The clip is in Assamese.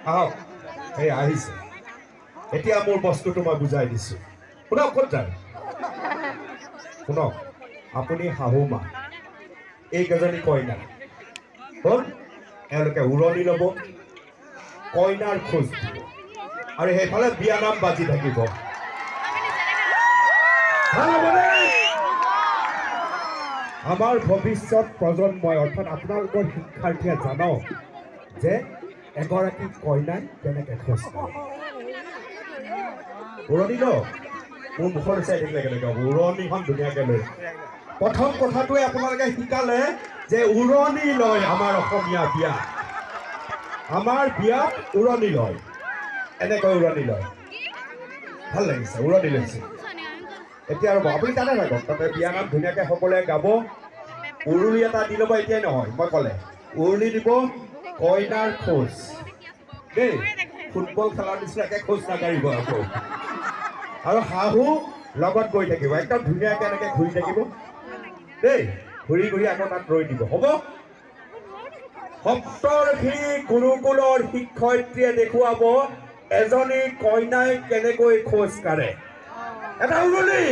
আহক এই আহিছে এতিয়া মোৰ বস্তুটো মই বুজাই দিছোঁ শুনক ক'ত যায় শুনক আপুনি শাহু মা এইকেইজনী কইনা হ'ল এওঁলোকে উৰণি ল'ব কইনাৰ খোজ দিব আৰু সেইফালে বিয়ানাম বাজি থাকিব ভাল হ'বনে আমাৰ ভৱিষ্যত প্ৰজন্মই অৰ্থাৎ আপোনালোকৰ শিক্ষাৰ্থীয়ে জানক যে এগৰাকী কইনাই কেনেকৈ খোজ কাঢ়ে উৰণি ল মোৰ মুখৰ চাই থাকিলে কেনেকৈ হ'ব উৰণিখন ধুনীয়াকৈ লৈ প্ৰথম কথাটোৱে আপোনালোকে শিকালে যে উৰণি লয় আমাৰ অসমীয়া বিয়া আমাৰ বিয়াত উৰণি লয় এনেকৈ উৰণি লয় ভাল লাগিছে উৰণি লৈছে এতিয়া আৰু আপুনি জানে নাই তাতে বিয়ানাম ধুনীয়াকৈ সকলোৱে গাব উৰুলি এটা দি ল'ব এতিয়াই নহয় মই ক'লে উৰুলি দিব কইনাৰ খোজ দেই ফুটবল খেলাৰ নিচিনাকৈ খোজ নাকাঢ়িব আকৌ আৰু শাহু লগত গৈ থাকিব একদম ধুনীয়াকৈ এনেকৈ ঘূৰি থাকিব দেই ঘূৰি ঘূৰি আকৌ তাত ৰৈ দিব হ'ব সপ্তৰ্ষি গুৰুকুলৰ শিক্ষয়িত্ৰীয়ে দেখুৱাব এজনী কইনাই কেনেকৈ খোজ কাঢ়ে এটা উৰুলি